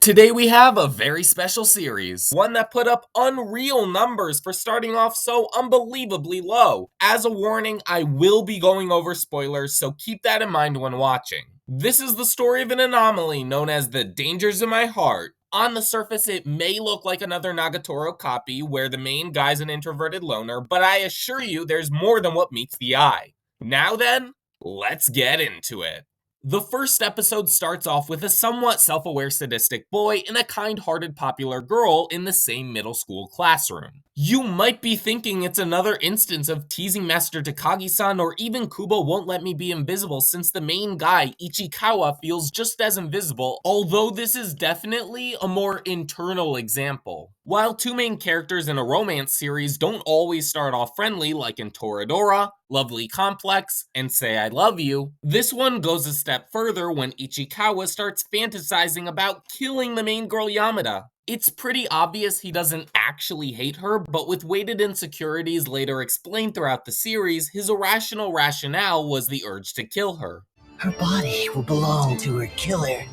Today we have a very special series, one that put up unreal numbers for starting off so unbelievably low. As a warning, I will be going over spoilers, so keep that in mind when watching. This is the story of an anomaly known as the Dangers in My Heart. On the surface, it may look like another Nagatoro copy where the main guy's an introverted loner, but I assure you there's more than what meets the eye. Now then, let's get into it. The first episode starts off with a somewhat self-aware sadistic boy and a kind-hearted popular girl in the same middle school classroom. You might be thinking it's another instance of teasing Master Takagi-san, or even Kubo won't let me be invisible, since the main guy, Ichikawa, feels just as invisible, although this is definitely a more internal example. While two main characters in a romance series don't always start off friendly like in Toradora, Lovely Complex, and Say I Love You, this one goes a step further when Ichikawa starts fantasizing about killing the main girl Yamada. It's pretty obvious he doesn't actually hate her, but with weighted insecurities later explained throughout the series, his irrational rationale was the urge to kill her. Her body will belong to her killer.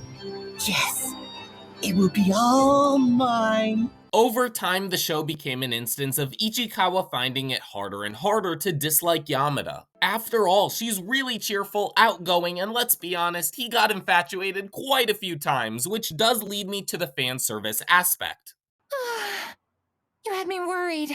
Yes, it will be all mine. Over time, the show became an instance of Ichikawa finding it harder and harder to dislike Yamada. After all, she's really cheerful, outgoing, and let's be honest, he got infatuated quite a few times, which does lead me to the fan service aspect. You had me worried.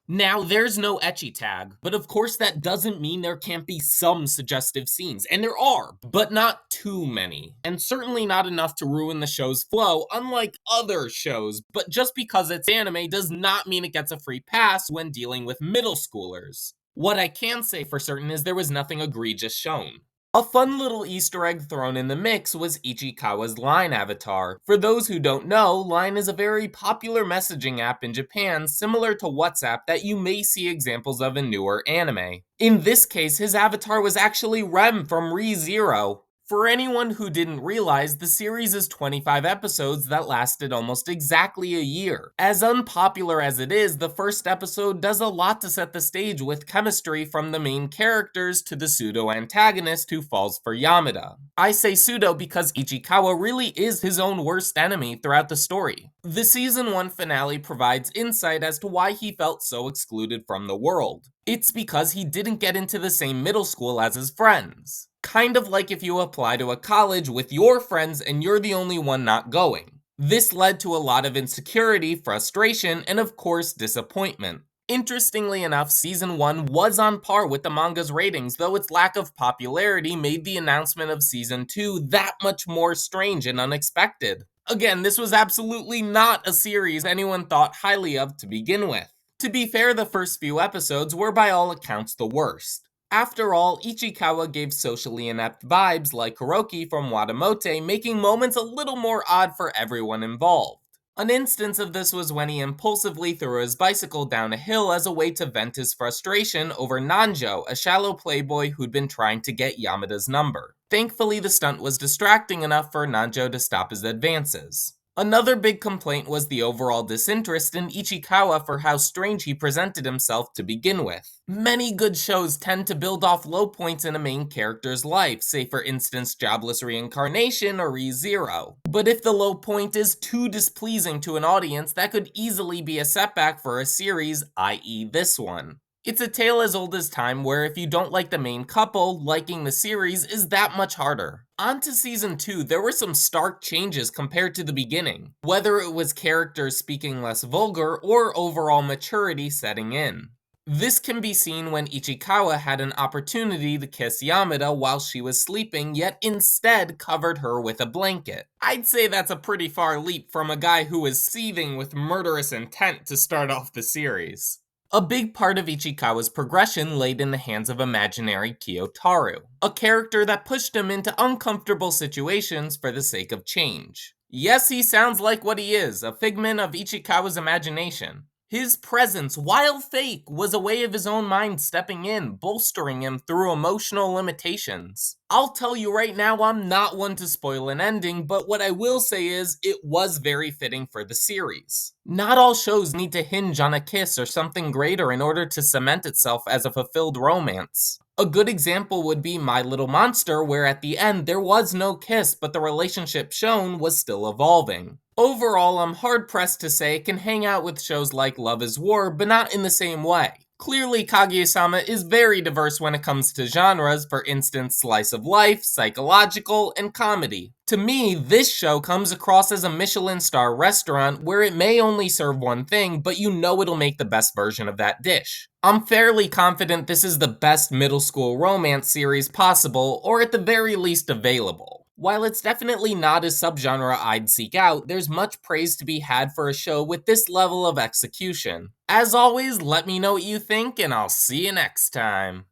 Now, there's no ecchi tag, but of course that doesn't mean there can't be some suggestive scenes, and there are, but not too many, and certainly not enough to ruin the show's flow, unlike other shows, but just because it's anime does not mean it gets a free pass when dealing with middle schoolers. What I can say for certain is there was nothing egregious shown. A fun little Easter egg thrown in the mix was Ichikawa's Line avatar. For those who don't know, Line is a very popular messaging app in Japan similar to WhatsApp that you may see examples of in newer anime. In this case, his avatar was actually Rem from Re:Zero. For anyone who didn't realize, the series is 25 episodes that lasted almost exactly a year. As unpopular as it is, the first episode does a lot to set the stage with chemistry from the main characters to the pseudo-antagonist who falls for Yamada. I say pseudo because Ichikawa really is his own worst enemy throughout the story. The season 1 finale provides insight as to why he felt so excluded from the world. It's because he didn't get into the same middle school as his friends. Kind of like if you apply to a college with your friends and you're the only one not going. This led to a lot of insecurity, frustration, and of course disappointment. Interestingly enough, season 1 was on par with the manga's ratings, though its lack of popularity made the announcement of season 2 that much more strange and unexpected. Again, this was absolutely not a series anyone thought highly of to begin with. To be fair, the first few episodes were by all accounts the worst. After all, Ichikawa gave socially inept vibes like Kuroki from 𝗏𝗏, making moments a little more odd for everyone involved. An instance of this was when he impulsively threw his bicycle down a hill as a way to vent his frustration over Nanjo, a shallow playboy who'd been trying to get Yamada's number. Thankfully, the stunt was distracting enough for Nanjo to stop his advances. Another big complaint was the overall disinterest in Ichikawa for how strange he presented himself to begin with. Many good shows tend to build off low points in a main character's life, say for instance Jobless Reincarnation or Re:Zero. But if the low point is too displeasing to an audience, that could easily be a setback for a series, i.e. this one. It's a tale as old as time where if you don't like the main couple, liking the series is that much harder. On to season 2, there were some stark changes compared to the beginning, whether it was characters speaking less vulgar or overall maturity setting in. This can be seen when Ichikawa had an opportunity to kiss Yamada while she was sleeping, yet instead covered her with a blanket. I'd say that's a pretty far leap from a guy who was seething with murderous intent to start off the series. A big part of Ichikawa's progression laid in the hands of imaginary Kyotaru, a character that pushed him into uncomfortable situations for the sake of change. Yes, he sounds like what he is, a figment of Ichikawa's imagination. His presence, while fake, was a way of his own mind stepping in, bolstering him through emotional limitations. I'll tell you right now, I'm not one to spoil an ending, but what I will say is, it was very fitting for the series. Not all shows need to hinge on a kiss or something greater in order to cement itself as a fulfilled romance. A good example would be My Little Monster, where at the end there was no kiss, but the relationship shown was still evolving. Overall, I'm hard-pressed to say it can hang out with shows like Love is War, but not in the same way. Clearly, Kaguya-sama is very diverse when it comes to genres, for instance, slice of life, psychological, and comedy. To me, this show comes across as a Michelin star restaurant where it may only serve one thing, but you know it'll make the best version of that dish. I'm fairly confident this is the best middle school romance series possible, or at the very least available. While it's definitely not a subgenre I'd seek out, there's much praise to be had for a show with this level of execution. As always, let me know what you think, and I'll see you next time.